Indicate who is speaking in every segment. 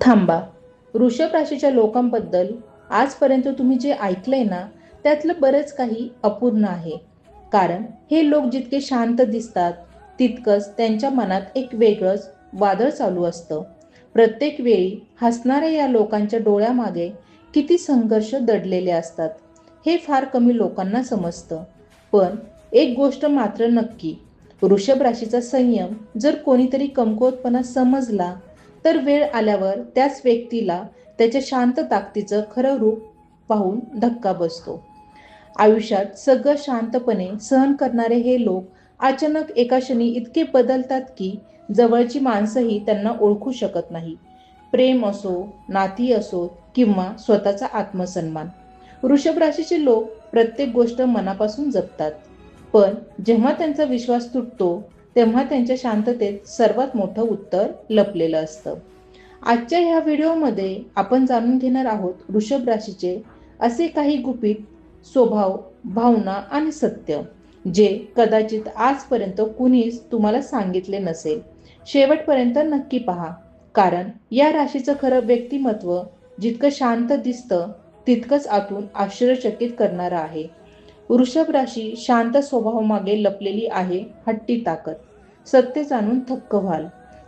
Speaker 1: थांबा. वृषभ राशीच्या लोकांबद्दल आजपर्यंत तुम्ही जे ऐकलंय ना, त्यातलं बरेच काही अपूर्ण आहे. कारण हे लोक जितके शांत दिसतात, तितकंच त्यांच्या मनात एक वेगळंच वादळ चालू असतं. प्रत्येक वेळी हसणाऱ्या या लोकांच्या डोळ्यामागे किती संघर्ष दडलेले असतात, हे फार कमी लोकांना समजतं. पण एक गोष्ट मात्र नक्की, वृषभ राशीचा संयम जर कोणीतरी कमकुवतपणा समजला, तर वेळ आल्यावर त्याच व्यक्तीला त्याच्या शांत ताकदीचं खरं रूप पाहून धक्का बसतो. आयुष्यात सगळं शांतपणे सहन करणारे हे लोक अचानक एका क्षणी इतके बदलतात की जवळची माणसंही त्यांना ओळखू शकत नाही. प्रेम असो, नाती असो किंवा स्वतःचा आत्मसन्मान, वृषभ राशीचे लोक प्रत्येक गोष्ट मनापासून जपतात. पण जेव्हा त्यांचा विश्वास तुटतो, तेव्हा त्यांच्या शांततेत सर्वात मोठं उत्तर लपलेलं असतं. आजच्या ह्या व्हिडिओमध्ये आपण जाणून घेणार आहोत वृषभ राशीचे असे काही गुपित स्वभाव, भावना आणि सत्य, जे कदाचित आजपर्यंत कुणीच तुम्हाला सांगितले नसेल. शेवटपर्यंत नक्की पहा, कारण या राशीचं खरं व्यक्तिमत्व जितकं शांत दिसतं, तितकंच आतून आश्चर्यचकित करणारं आहे. वृषभ राशी शांत स्वभावामागे लपलेली आहे हट्टी ताकद. सत्य जाणून थक्क व्हाल.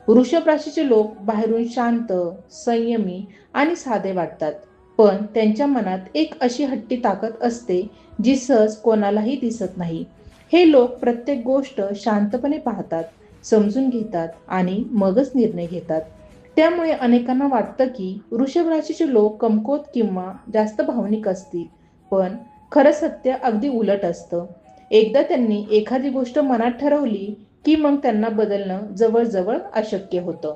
Speaker 1: वृषभ राशीचे लोक बाहेरून शांत, संयमी आणि साधे वाटतात, पण त्यांच्या मनात एक अशी हट्टी ताकद असते जी सहज कोणालाही दिसत नाही. हे लोक प्रत्येक गोष्ट शांतपणे पाहतात, समजून घेतात आणि मगच निर्णय घेतात. त्यामुळे अनेकांना वाटतं की वृषभ राशीचे लोक कमकुवत किंवा जास्त भावनिक असतील, पण खरं सत्य अगदी उलट असतं. एकदा त्यांनी एखादी गोष्ट मनात ठरवली की मग त्यांना बदलणं जवळजवळ अशक्य होतं.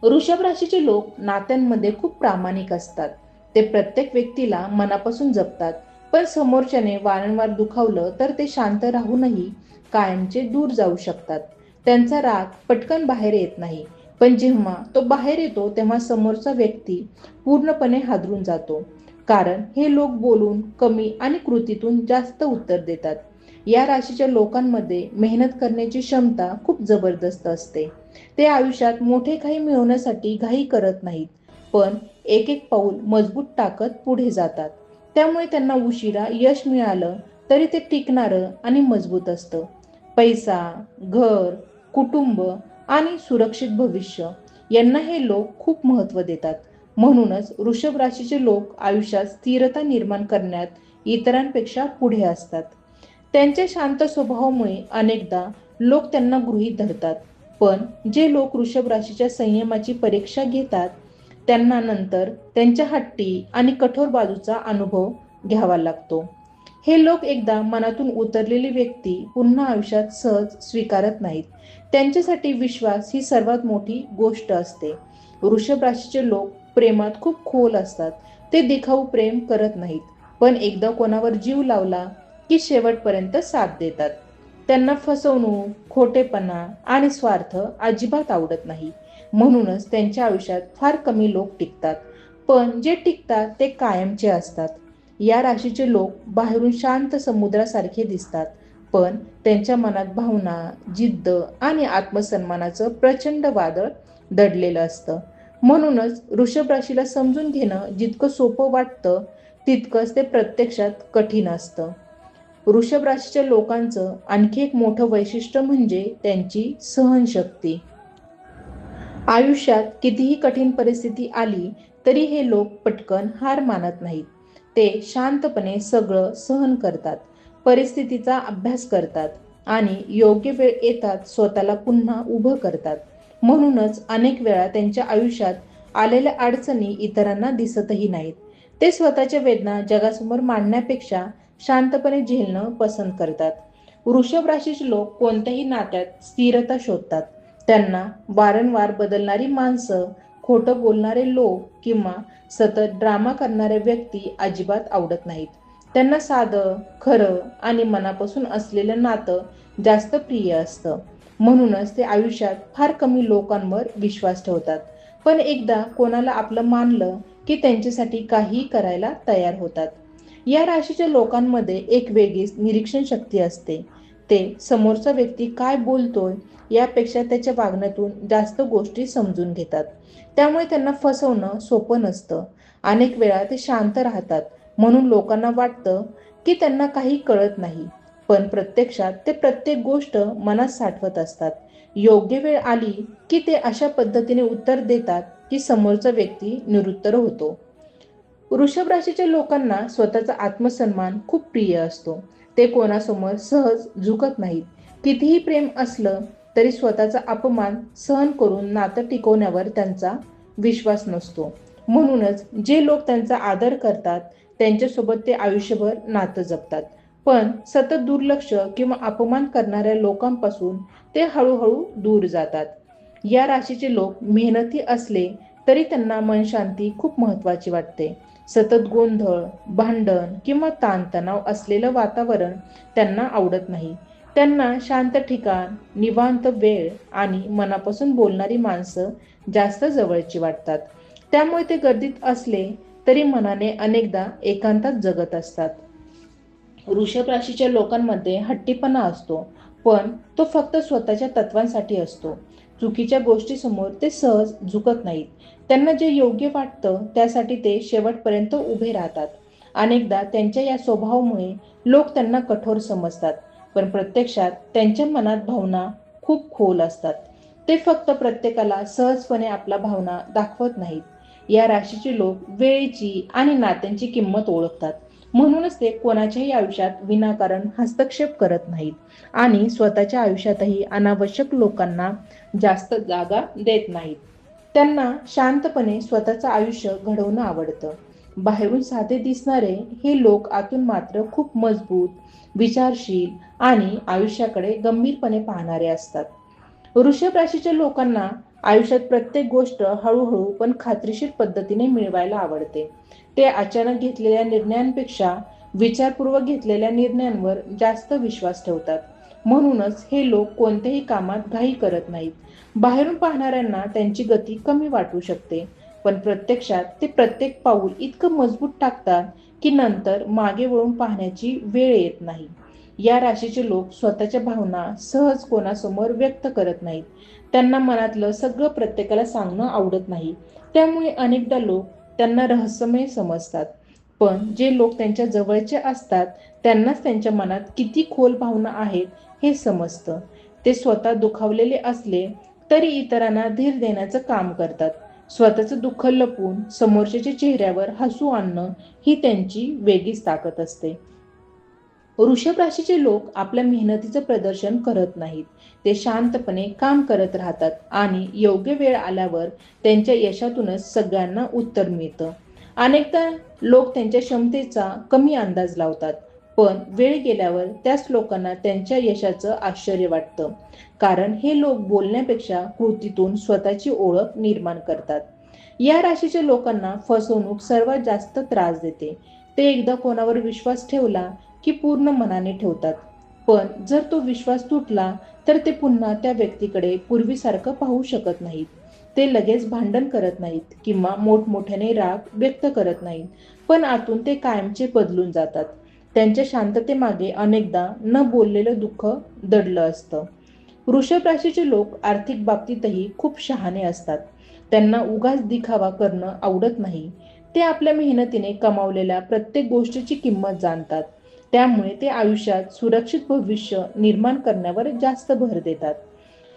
Speaker 1: वृषभ राशीचे लोक नात्यांमध्ये खूप प्रामाणिक असतात. ते प्रत्येक व्यक्तीला मनापासून जपतात, पण समोरच्याने वारंवार दुखावलं तर ते शांत राहूनही कायमचे दूर जाऊ शकतात. त्यांचा राग पटकन बाहेर येत नाही, पण जेव्हा तो बाहेर येतो तेव्हा समोरचा व्यक्ती पूर्णपणे हादरून जातो. कारण हे लोक बोलून कमी आणि कृतीतून जास्त उत्तर देतात. या राशीच्या लोकांमध्ये मेहनत करण्याची क्षमता खूप जबरदस्त असते. ते आयुष्यात मोठे काही मिळवण्यासाठी घाई करत नाहीत, पण एक एक पाऊल मजबूत टाकत पुढे जातात. त्यामुळे त्यांना उशिरा यश मिळालं तरी ते टिकणारं आणि मजबूत असतं. पैसा, घर, कुटुंब आणि सुरक्षित भविष्य यांना हे लोक खूप महत्त्व देतात. म्हणूनच वृषभ राशीचे लोक आयुष्यात स्थिरता निर्माण करण्यात इतरांपेक्षा पुढे असतात. त्यांच्या शांत स्वभावामुळे अनेकदा लोक त्यांना गृहीत धरतात, पण जे लोक वृषभ राशीच्या संयमाची परीक्षा घेतात, त्यांना नंतर त्यांच्या हट्टी आणि कठोर बाजूचा अनुभव घ्यावा लागतो. हे लोक एकदा मनातून उतरलेली व्यक्ती पुन्हा आयुष्यात सहज स्वीकारत नाहीत. त्यांच्यासाठी विश्वास ही सर्वात मोठी गोष्ट असते. वृषभ राशीचे लोक प्रेमात खूप खोल असतात. ते दिखाऊ प्रेम करत नाहीत, पण एकदा कोणावर जीव लावला की शेवटपर्यंत साथ देतात. त्यांना फसवणूक, खोटेपणा आणि स्वार्थ अजिबात आवडत नाही. म्हणूनच त्यांच्या आयुष्यात फार कमी लोक टिकतात, पण जे टिकतात ते कायमचे असतात. या राशीचे लोक बाहेरून शांत समुद्रासारखे दिसतात, पण त्यांच्या मनात भावना, जिद्द आणि आत्मसन्मानाचं प्रचंड वादळ दडलेलं असतं. म्हणूनच वृषभ राशीला समजून घेणं जितकं सोपं वाटतं, तितकंच ते प्रत्यक्षात कठीण असतं. वृषभ राशीच्या लोकांचं आणखी एक मोठं वैशिष्ट्य म्हणजे त्यांची सहनशक्ती. आयुष्यात कितीही कठीण परिस्थिती आली तरी हे लोक पटकन हार मानत नाहीत. ते शांतपणे सगळं सहन करतात, परिस्थितीचा अभ्यास करतात आणि योग्य वेळ येतात स्वतःला पुन्हा उभं करतात. म्हणूनच अनेक वेळा त्यांच्या आयुष्यात आलेल्या अडचणी इतरांना दिसतही नाहीत. ते स्वतःच्या वेदना जगासमोर मांडण्यापेक्षा शांतपणे झेलणं पसंत करतात. वृषभ राशीचे लोक कोणत्याही नात्यात स्थिरता शोधतात. त्यांना वारंवार बदलणारी माणसं, खोटं बोलणारे लोक किंवा सतत ड्रामा करणाऱ्या व्यक्ती अजिबात आवडत नाहीत. त्यांना साधं, खरं आणि मनापासून असलेलं नातं जास्त प्रिय असतं. म्हणूनच ते आयुष्यात फार कमी लोकांवर विश्वास ठेवतात, पण एकदा कोणाला आपलं मानलं की त्यांच्यासाठी काहीही करायला तयार होतात. या राशीच्या लोकांमध्ये एक वेगळीच निरीक्षण शक्ती असते. ते समोरचा व्यक्ती काय बोलतोय यापेक्षा त्याच्या वागण्यातून जास्त गोष्टी समजून घेतात. त्यामुळे त्यांना फसवणं सोपं नसतं. अनेक वेळा ते शांत राहतात, म्हणून लोकांना वाटतं की त्यांना काही कळत नाही. पण प्रत्यक्षात ते प्रत्येक गोष्ट मनात साठवत असतात. योग्य वेळ आली की ते अशा पद्धतीने उत्तर देतात की समोरचा व्यक्ती निरुत्तर होतो. वृषभ राशीच्या लोकांना स्वतःचा आत्मसन्मान खूप प्रिय असतो. ते कोणासमोर सहज झुकत नाहीत. कितीही प्रेम असलं तरी स्वतःचा अपमान सहन करून नातं टिकवण्यावर त्यांचा विश्वास नसतो. म्हणूनच जे लोक त्यांचा आदर करतात त्यांच्यासोबत ते आयुष्यभर नातं जपतात. पण सतत दुर्लक्ष किंवा अपमान करणाऱ्या लोकांपासून ते हळूहळू दूर जातात. या राशीचे लोक मेहनती असले तरी त्यांना मनशांती खूप महत्त्वाची वाटते. सतत गोंधळ, भांडण किंवा ताणतणाव असलेलं वातावरण त्यांना आवडत नाही. त्यांना शांत ठिकाण, निवांत वेळ आणि मनापासून बोलणारी माणसं जास्त जवळची वाटतात. त्यामुळे ते गर्दीत असले तरी मनाने अनेकदा एकांतात जगत असतात. वृषभ राशीच्या लोकांमध्ये हट्टीपणा असतो, पण तो फक्त स्वतःच्या तत्वांसाठी असतो. चुकीच्या गोष्टीसमोर ते सहज झुकत नाहीत. त्यांना जे योग्य वाटतं त्यासाठी ते शेवटपर्यंत उभे राहतात. अनेकदा त्यांच्या या स्वभावामुळे लोक त्यांना कठोर समजतात, पण प्रत्यक्षात त्यांच्या मनात भावना खूप खोल असतात. ते फक्त प्रत्येकाला सहजपणे आपल्या भावना दाखवत नाहीत. या राशीचे लोक वेळेची आणि नात्यांची किंमत ओळखतात. म्हणूनच ते कोणाच्याही आयुष्यात विनाकारण हस्तक्षेप करत नाहीत आणि स्वतःच्या आयुष्यातही अनावश्यक लोकांना जास्त जागा देत नाहीत. त्यांना शांतपणे स्वतःचं आयुष्य घडवणं आवडतं. बाहेरून साधे दिसणारे हे लोक आतून मात्र खूप मजबूत, विचारशील आणि आयुष्याकडे गंभीरपणे पाहणारे असतात. वृषभ राशीच्या लोकांना आयुष्यात प्रत्येक गोष्ट हळूहळू पण खात्रीशीर पद्धतीने मिळवायला आवडते. ते अचानक घेतलेल्या निर्णयांपेक्षा विचारपूर्वक घेतलेल्या निर्णयांवर जास्त विश्वास ठेवतात. म्हणूनच हे लोक कोणत्याही कामात घाई करत नाहीत. बाहेरून पाहणाऱ्यांना त्यांची गती कमी वाटू शकते, पण प्रत्यक्षात ते प्रत्येक पाऊल इतकं मजबूत टाकतात की नंतर मागे वळून पाहण्याची वेळ येत नाही. या राशीचे लोक स्वतःच्या भावना सहज कोणासमोर व्यक्त करत नाहीत. त्यांना मनातलं सगळं प्रत्येकाला सांगणं आवडत नाही. त्यामुळे अनेकदा लोक त्यांना रहस्यमय समजतात. पण जे लोक त्यांच्या जवळचे असतात त्यांनाच त्यांच्या मनात किती खोल भावना आहेत हे समजतं. ते स्वतः दुखावलेले असले तरी इतरांना धीर देण्याचं काम करतात. स्वतःचं दुःख लपवून समोरच्याच्या चेहऱ्यावर हसू आणणं ही त्यांची वेगळीच ताकद असते. वृषभ राशीचे लोक आपल्या मेहनतीचं प्रदर्शन करत नाहीत. ते शांतपणे काम करत राहतात आणि योग्य वेळ आल्यावर त्यांच्या यशातूनच सगळ्यांना उत्तर मिळतं. अनेकदा लोक त्यांच्या क्षमतेचा कमी अंदाज लावतात, पण वेळ गेल्यावर त्याच लोकांना त्यांच्या यशाचं आश्चर्य वाटतं. कारण हे लोक बोलण्यापेक्षा कृतीतून स्वतःची ओळख निर्माण करतात. या राशीच्या लोकांना फसवणूक सर्वात जास्त त्रास देते. ते एकदा कोणावर विश्वास ठेवला की पूर्ण मनाने ठेवतात. पण जर तो विश्वास तुटला तर ते पुन्हा त्या व्यक्तीकडे पूर्वीसारखं पाहू शकत नाहीत. ते लगेच भांडण करत नाहीत किंवा मोठमोठ्याने राग व्यक्त करत नाहीत, पण आतून ते कायमचे बदलून जातात. त्यांच्या शांततेमागे अनेकदा न बोललेलं दुःख दडलं असतं. वृषभ राशीचे लोक आर्थिक बाबतीतही खूप शहाणे असतात. त्यांना उगाच दिखावा करणं आवडत नाही. ते आपल्या मेहनतीने कमावलेल्या प्रत्येक गोष्टीची किंमत जाणतात. त्यामुळे ते आयुष्यात सुरक्षित भविष्य निर्माण करण्यावर जास्त भर देतात.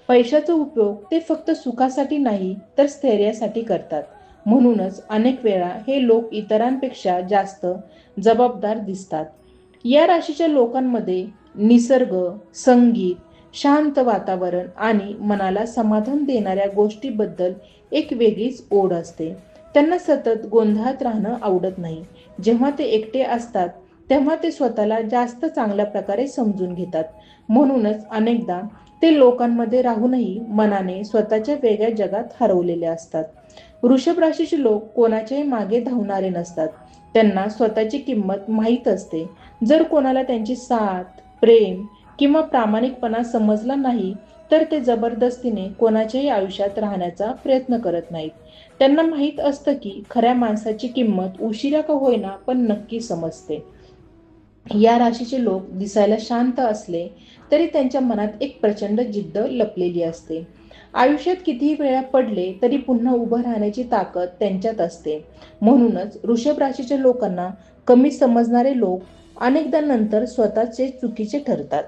Speaker 1: पैशाचा उपयोग ते फक्त सुखासाठी नाही तर स्थैर्यासाठी करतात. म्हणूनच अनेक वेळा हे लोक इतरांपेक्षा जास्त जबाबदार दिसतात. या राशीच्या लोकांमध्ये निसर्ग, संगीत, शांत वातावरण आणि मनाला समाधान देणाऱ्या गोष्टीबद्दल एक वेगळीच ओढ असते. त्यांना सतत गोंधळात राहणं आवडत नाही. जेव्हा ते एकटे असतात तेव्हा ते स्वतःला जास्त चांगल्या प्रकारे समजून घेतात. म्हणूनच अनेकदा ते लोकांमध्ये राहूनही मनाने स्वतःच्या वेगळ्या जगात हरवलेले असतात. वृषभ राशीचे लोक कोणाच्याही मागे धावणारे नसतात. त्यांना स्वतःची किंमत माहीत असते. जर कोणाला त्यांची साथ, प्रेम किंवा प्रामाणिकपणा समजला नाही तर ते जबरदस्तीने कोणाच्याही आयुष्यात राहण्याचा प्रयत्न करत नाहीत. त्यांना माहीत असतं की खऱ्या माणसाची किंमत उशिरा का होईना पण नक्की समजते. या राशीचे लोक दिसायला शांत असले तरी त्यांच्या मनात एक प्रचंड जिद्द लपलेली असते. आयुष्यात कितीही वेळा पडले तरी पुन्हा उभं राहण्याची ताकद त्यांच्यात असते. म्हणूनच वृषभ राशीच्या लोकांना कमी समजणारे लोक अनेकदा नंतर स्वतःचे चुकीचे ठरतात.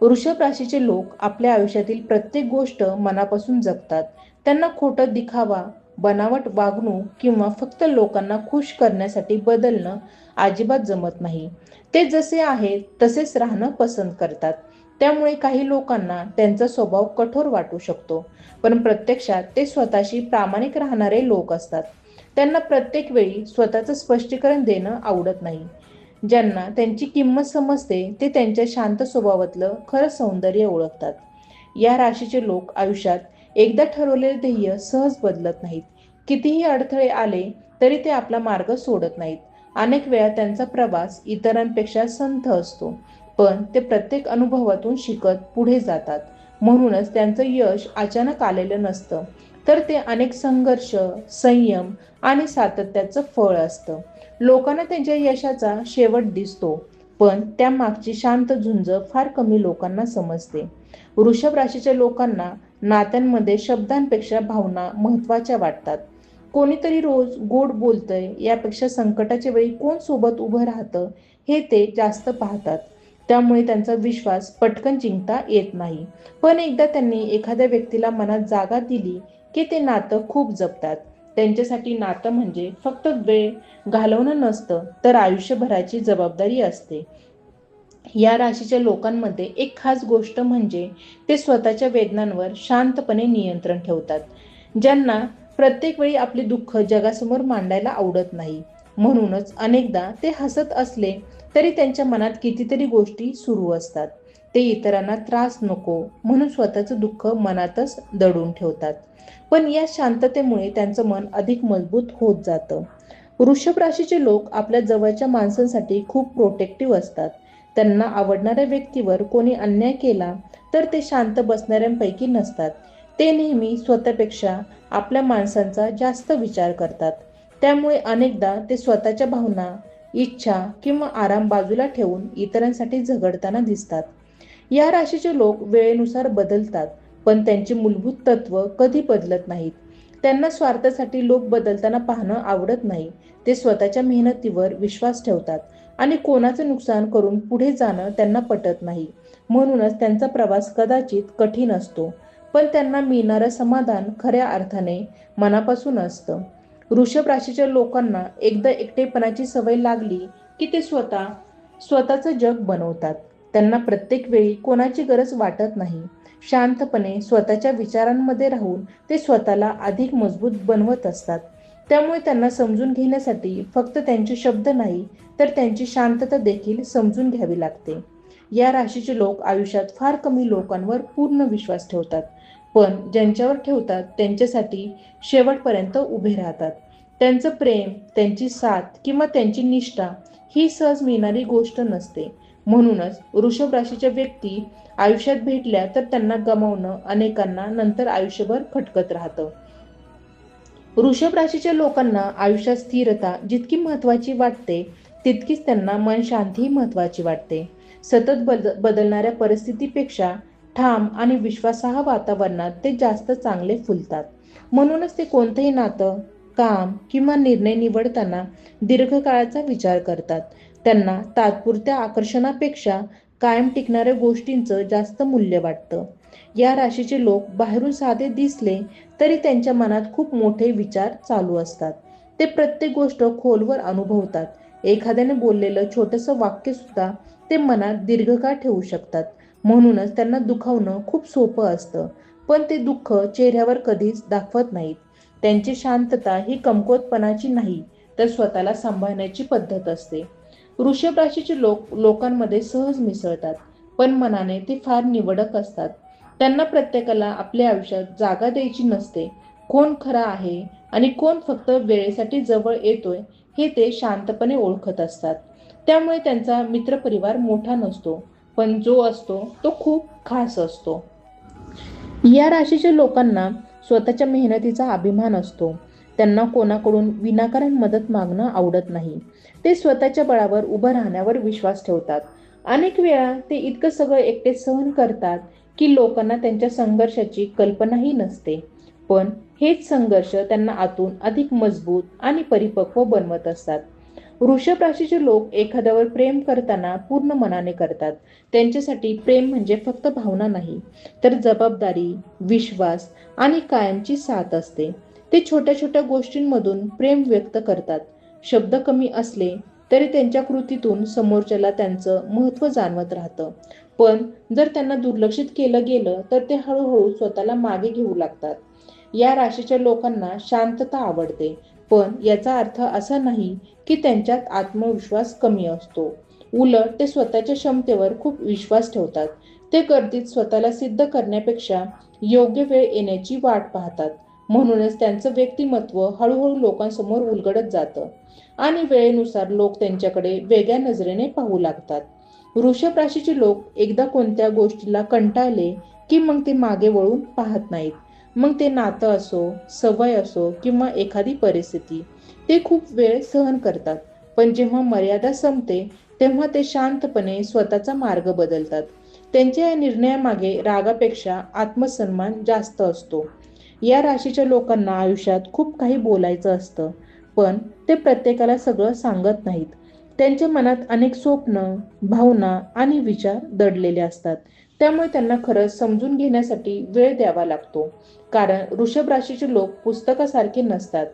Speaker 1: वृषभ राशीचे लोक आपल्या आयुष्यातील प्रत्येक गोष्ट मनापासून जगतात. त्यांना खोटं दिखावा, बनावट वागणूक किंवा फक्त लोकांना खुश करण्यासाठी बदलणं अजिबात जमत नाही. ते जसे आहेत तसेच राहणं पसंत करतात. त्यामुळे काही लोकांना त्यांचा स्वभाव कठोर वाटू शकतो, पण प्रत्यक्षात ते स्वतःशी प्रामाणिक राहणारे लोक असतात. त्यांना प्रत्येक वेळी स्वतःचं स्पष्टीकरण देणं आवडत नाही. ज्यांना त्यांची किंमत समजते ते त्यांच्या शांत स्वभावातलं खरं सौंदर्य ओळखतात. या राशीचे लोक आयुष्यात एकदा ठरवलेले ध्येय सहज बदलत नाहीत. कितीही अडथळे आले तरी ते आपला मार्ग सोडत नाहीत. अनेक वेळा त्यांचा प्रवास इतरांपेक्षा संथ असतो, पण ते प्रत्येक अनुभवातून शिकत पुढे जातात. म्हणूनच त्यांचं यश अचानक आलेलं नसतं, तर ते अनेक संघर्ष, संयम आणि सातत्याचं फळ असतं. लोकांना त्यांच्या यशाचा शेवट दिसतो, पण त्यामागची शांत झुंज फार कमी लोकांना समजते. वृषभ राशीच्या लोकांना नात्यांमध्ये शब्दांपेक्षा भावना महत्त्वाच्या वाटतात. कोणीतरी रोज गोड बोलतंय यापेक्षा संकटाच्या वेळी कोण सोबत उभं राहतं हे ते जास्त पाहतात. त्यामुळे त्यांचा विश्वास पटकन जिंकता येत नाही. पण एकदा त्यांनी एखाद्या व्यक्तीला मनात जागा दिली की ते नातं खूप जपतात. त्यांच्यासाठी नातं म्हणजे फक्त वेळ घालवणं नसतं, तर आयुष्यभराची जबाबदारी असते. या राशीच्या लोकांमध्ये एक खास गोष्ट म्हणजे ते स्वतःच्या वेदनांवर शांतपणे नियंत्रण ठेवतात. ज्यांना प्रत्येक वेळी आपले दुःख जगासमोर मांडायला आवडत नाही. म्हणूनच अनेकदा ते हसत असले तरी त्यांच्या मनात कितीतरी गोष्टी सुरू असतात. ते इतरांना त्रास नको म्हणून स्वतःचं दुःख मनातच दडून ठेवतात. पण या शांततेमुळे त्यांचं मन अधिक मजबूत होत जातं. वृषभ राशीचे लोक आपल्या जवळच्या माणसांसाठी खूप प्रोटेक्टिव्ह असतात. त्यांना आवडणाऱ्या व्यक्तीवर कोणी अन्याय केला तर ते शांत बसणाऱ्यांपैकी नसतात. ते नेहमी स्वतःपेक्षा आपल्या माणसांचा जास्त विचार करतात. त्यामुळे अनेकदा ते स्वतःच्या भावना, इच्छा किंवा आराम बाजूला ठेवून इतरांसाठी झगडताना दिसतात. या राशीचे लोक वेळेनुसार बदलतात, पण त्यांची मूलभूत तत्व कधी बदलत नाहीत. त्यांना स्वार्थासाठी लोक बदलताना पाहणं आवडत नाही. ते स्वतःच्या मेहनतीवर विश्वास ठेवतात आणि कोणाचं नुकसान करून पुढे जाणं त्यांना पटत नाही. म्हणूनच त्यांचा प्रवास कदाचित कठीण असतो, पण त्यांना मिळणारं समाधान खऱ्या अर्थाने मनापासून असतं. वृषभ राशीच्या लोकांना एकदा एकटेपणाची सवय लागली की ते स्वतःचं जग बनवतात. त्यांना प्रत्येक वेळी कोणाची गरज वाटत नाही. शांतपणे स्वतःच्या विचारांमध्ये राहून ते स्वतःला अधिक मजबूत बनवत असतात. त्यामुळे त्यांना समजून घेण्यासाठी फक्त त्यांचे शब्द नाही, तर त्यांची शांतता देखील समजून घ्यावी लागते. या राशीचे लोक आयुष्यात फार कमी लोकांवर पूर्ण विश्वास ठेवतात, पण ज्यांच्यावर ठेवतात त्यांच्यासाठी शेवटपर्यंत उभे राहतात. त्यांचं प्रेम, त्यांची साथ किंवा त्यांची निष्ठा ही सहज मिळणारी गोष्ट नसते. म्हणूनच वृषभ राशीच्या व्यक्ती आयुष्यात भेटल्या तर त्यांना गमावणं अनेकांना नंतर आयुष्यभर खटकत राहतं. वृषभ राशीच्या लोकांना आयुष्यात स्थिरता जितकी महत्त्वाची वाटते, तितकीच त्यांना मन शांतीही महत्त्वाची वाटते. सतत बदलणाऱ्या परिस्थितीपेक्षा ठाम आणि विश्वासार्ह वातावरणात ते जास्त चांगले फुलतात. म्हणूनच ते कोणतंही नातं, काम किंवा निर्णय निवडताना दीर्घकाळाचा विचार करतात. त्यांना तात्पुरत्या आकर्षणापेक्षा कायम टिकणाऱ्या गोष्टींचं जास्त मूल्य वाटतं. या राशीचे लोक बाहेरून साधे दिसले तरी त्यांच्या मनात खूप मोठे विचार चालू असतात. ते प्रत्येक गोष्ट खोलवर अनुभवतात. एखाद्याने बोललेलं छोटंसं वाक्य सुद्धा ते मनात दीर्घकाळ ठेवू शकतात. म्हणूनच त्यांना दुखावणं खूप सोपं असतं, पण ते दुःख चेहऱ्यावर कधीच दाखवत नाहीत. त्यांची शांतता ही कमकुवतपणाची नाही, तर स्वतःला सांभाळण्याची पद्धत असते. वृषभ राशीचे लोक लोकांमध्ये सहज मिसळतात, पण मनाने ते फार निवडक असतात. त्यांना प्रत्येकाला आपल्या आयुष्यात जागा द्यायची नसते. कोण खरा आहे आणि कोण फक्त वेळेसाठी जवळ येतोय हे ते शांतपणे ओळखत असतात. त्यामुळे त्यांचा मित्रपरिवार मोठा नसतो, पण जो असतो तो खूप खास असतो. या राशीच्या लोकांना स्वतःच्या मेहनतीचा अभिमान असतो. त्यांना कोणाकडून विनाकारण मदत मागणं आवडत नाही. ते स्वतःच्या बळावर उभं राहण्यावर विश्वास ठेवतात. अनेक वेळा ते इतकं सगळं एकटे सहन करतात की लोकांना त्यांच्या संघर्षाची कल्पनाही नसते. पण हेच संघर्ष त्यांना आतून अधिक मजबूत आणि परिपक्व बनवत असतात. वृषभ राशीचे लोक एखाद्यावर प्रेम करताना पूर्ण मनाने करतात. त्यांच्यासाठी प्रेम म्हणजे फक्त भावना नाही, तर जबाबदारी, विश्वास आणि कायमची साथ असते. ते छोट्या छोट्या गोष्टींमधून प्रेम व्यक्त करतात. शब्द कमी असले तरी त्यांच्या कृतीतून समोरच्याला त्यांचं महत्त्व जाणवत राहतं. पण जर त्यांना दुर्लक्षित केलं गेलं तर ते हळूहळू स्वतःला मागे घेऊ लागतात. या राशीच्या लोकांना शांतता आवडते, पण याचा अर्थ असा नाही की त्यांच्यात आत्मविश्वास कमी असतो. उलट ते स्वतःच्या क्षमतेवर खूप विश्वास ठेवतात. ते गर्दीत स्वतःला सिद्ध करण्यापेक्षा योग्य वेळ येण्याची वाट पाहतात. म्हणूनच त्यांचं व्यक्तिमत्व हळूहळू लोकांसमोर उलगडत जातं आणि वेळेनुसार लोक त्यांच्याकडे वेगळ्या नजरेने पाहू लागतात. वृषभ राशीचे लोक एकदा कोणत्या गोष्टीला कंटाळले की मग ते मागे वळून पाहत नाहीत. मग ते नातं असो, सवय असो किंवा एखादी परिस्थिती, ते खूप वेळ सहन करतात. पण जेव्हा मर्यादा संपते तेव्हा ते शांतपणे स्वतःचा मार्ग बदलतात. त्यांच्या या निर्णयामागे रागापेक्षा आत्मसन्मान जास्त असतो. या राशीच्या लोकांना आयुष्यात खूप काही बोलायचं असतं, पण ते प्रत्येकाला सगळं सांगत नाहीत. त्यांच्या मनात अनेक स्वप्न, भावना आणि विचार दडलेले असतात. त्यामुळे त्यांना खरंच समजून घेण्यासाठी वेळ द्यावा लागतो. कारण वृषभ राशीचे लोक पुस्तकासारखे नसतात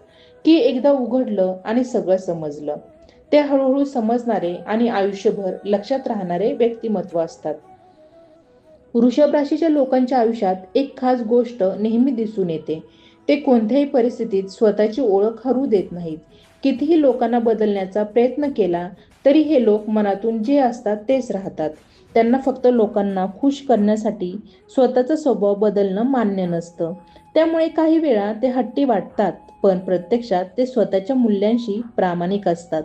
Speaker 1: की एकदा उघडलं आणि सगळं समजलं. ते हळूहळू समजणारे आणि आयुष्यभर लक्षात राहणारे व्यक्तिमत्व असतात. वृषभ राशीच्या लोकांच्या आयुष्यात एक खास गोष्ट नेहमी दिसून येते. ते कोणत्याही परिस्थितीत स्वतःची ओळख हरू देत नाहीत. कितीही लोकांना बदलण्याचा प्रयत्न केला तरी हे लोक मनातून जे असतात तेच राहतात. त्यांना फक्त लोकांना खुश करण्यासाठी स्वतःचा स्वभाव बदलणं मान्य नसतं. त्यामुळे काही वेळा ते हट्टी वाटतात, पण प्रत्यक्षात ते स्वतःच्या मूल्यांशी प्रामाणिक असतात.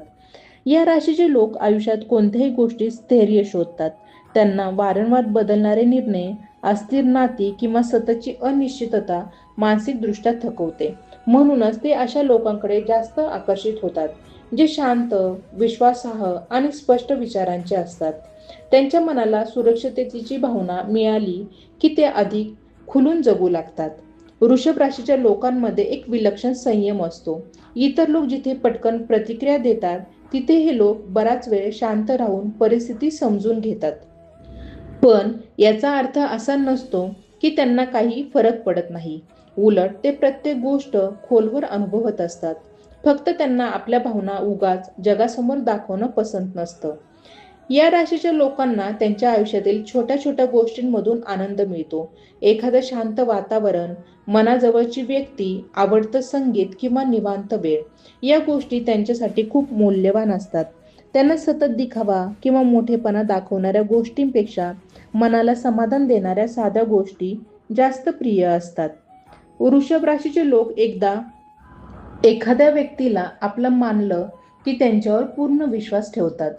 Speaker 1: या राशीचे लोक आयुष्यात कोणत्याही गोष्टीत स्थैर्य शोधतात. त्यांना वारंवार बदलणारे निर्णय, अस्थिर नाती किंवा सततची अनिश्चितता मानसिकदृष्ट्या थकवते. म्हणूनच ते अशा लोकांकडे जास्त आकर्षित होतात, जे शांत, विश्वासार्ह आणि स्पष्ट विचारांचे असतात. त्यांच्या मनाला सुरक्षिततेची भावना मिळाली की ते अधिक खुलून जगू लागतात. वृषभ राशीच्या लोकांमध्ये एक विलक्षण संयम असतो. इतर लोक जिथे पटकन प्रतिक्रिया देतात, तिथे हे लोक बराच वेळ शांत राहून परिस्थिती समजून घेतात. पण याचा अर्थ असा नसतो की त्यांना काही फरक पडत नाही. उलट ते प्रत्येक गोष्ट खोलवर अनुभवत असतात. फक्त त्यांना आपल्या भावना उगाच जगासमोर दाखवणं पसंत नसतं. या राशीच्या लोकांना त्यांच्या आयुष्यातील छोट्या छोट्या गोष्टींमधून आनंद मिळतो. एखादं शांत वातावरण, मनाजवळची व्यक्ती, आवडतं संगीत किंवा निवांत वेळ, या गोष्टी त्यांच्यासाठी खूप मौल्यवान असतात. त्यांना सतत दिखावा किंवा मोठेपणा दाखवणाऱ्या गोष्टींपेक्षा मनाला समाधान देणाऱ्या साध्या गोष्टी जास्त प्रिय असतात. वृषभ राशीचे लोक एकदा एखाद्या व्यक्तीला आपलं मानलं की त्यांच्यावर पूर्ण विश्वास ठेवतात.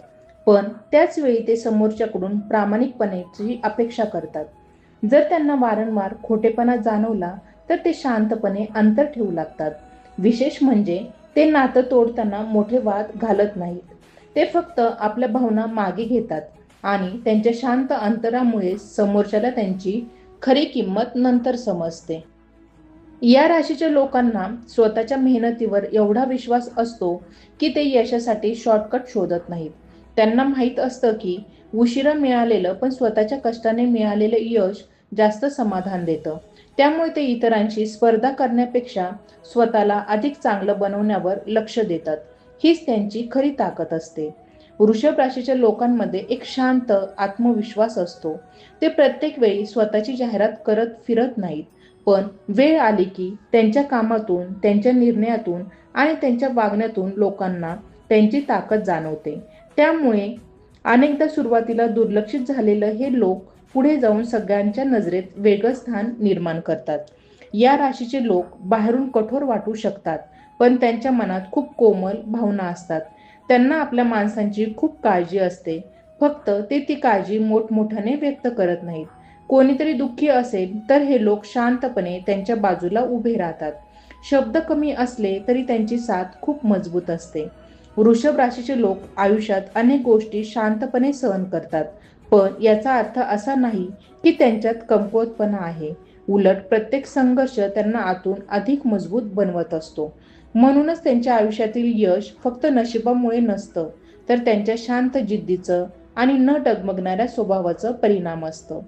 Speaker 1: पण त्याच वेळी ते समोरच्याकडून प्रामाणिकपणाची अपेक्षा करतात. जर त्यांना वारंवार खोटेपणा जाणवला तर ते शांतपणे अंतर ठेवू लागतात. विशेष म्हणजे ते नातं तोडताना मोठे वाद घालत नाहीत. ते फक्त आपल्या भावना मागे घेतात आणि त्यांच्या शांत अंतरामुळे समोरच्याला त्यांची खरी किंमत नंतर समजते. या राशीच्या लोकांना स्वतःच्या मेहनतीवर एवढा विश्वास असतो की ते यशासाठी शॉर्टकट शोधत नाहीत. त्यांना माहीत असतं की उशिरा मिळालेलं पण स्वतःच्या कष्टाने मिळालेलं यश जास्त समाधान देतं. त्यामुळे ते इतरांशी स्पर्धा करण्यापेक्षा स्वतःला अधिक चांगलं बनवण्यावर लक्ष देतात. हीच त्यांची खरी ताकद असते. वृषभ राशीच्या लोकांमध्ये एक शांत आत्मविश्वास असतो. ते प्रत्येक वेळी स्वतःची जाहिरात करत फिरत नाहीत. पण वेळ आली की त्यांच्या कामातून, त्यांच्या निर्णयातून आणि त्यांच्या वागण्यातून लोकांना त्यांची ताकद जाणवते. त्यामुळे अनेकदा सुरुवातीला दुर्लक्षित झालेलं हे लोक पुढे जाऊन सगळ्यांच्या नजरेत वेगळं स्थान निर्माण करतात. या राशीचे लोक बाहेरून कठोर वाटू शकतात, पण त्यांच्या मनात खूप कोमल भावना असतात. त्यांना आपल्या माणसांची खूप काळजी असते. फक्त ते ती काळजी मोठमोठ्याने व्यक्त करत नाहीत. कोणीतरी दुःखी असेल तर हे लोक शांतपणे त्यांच्या बाजूला उभे राहतात. शब्द कमी असले तरी त्यांची साथ खूप मजबूत असते. वृषभ राशीचे लोक आयुष्यात अनेक गोष्टी शांतपणे सहन करतात, पण याचा अर्थ असा नाही की त्यांच्यात कमकुवतपणा आहे. उलट प्रत्येक संघर्ष त्यांना आतून अधिक मजबूत बनवत असतो. म्हणूनच त्यांच्या आयुष्यातील यश फक्त नशिबामुळे नसतं, तर त्यांच्या शांत जिद्दीचं आणि न डगमगणाऱ्या स्वभावाचं परिणाम असतं.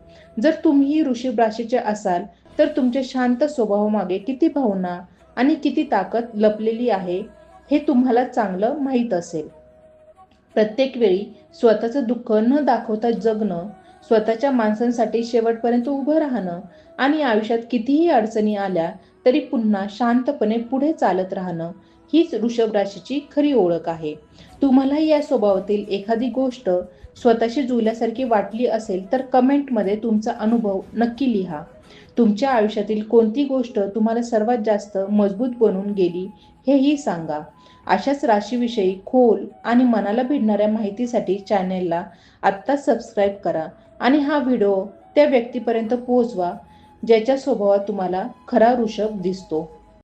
Speaker 1: जर तुम्हीही वृषभ राशीचे असाल तर तुमच्या शांत स्वभावामागे किती भावना आणि किती ताकद लपलेली आहे हे तुम्हाला चांगलं माहीत असेल. प्रत्येक वेळी स्वतःचं दुःख न दाखवता जगणं, स्वतःच्या माणसांसाठी शेवटपर्यंत उभं राहणं आणि आयुष्यात कितीही अडचणी आल्या तरी पुन्हा शांतपणे पुढे चालत राहणं, हीच वृषभ राशीची खरी ओळख आहे. तुम्हालाही या स्वभावातील एखादी गोष्ट स्वतःशी जुळल्यासारखी वाटली असेल तर कमेंटमध्ये तुमचा अनुभव नक्की लिहा. तुमच्या आयुष्यातील कोणती गोष्ट तुम्हाला सर्वात जास्त मजबूत बनवून गेली हेही सांगा. अशाच राशीविषयी खोल आणि मनाला भिडणाऱ्या माहितीसाठी चॅनेलला आत्ताच सबस्क्राईब करा आणि हा व्हिडिओ त्या व्यक्तीपर्यंत पोहोचवा ज्याच्या स्वभावात तुम्हाला खरा वृषभ दिसतो.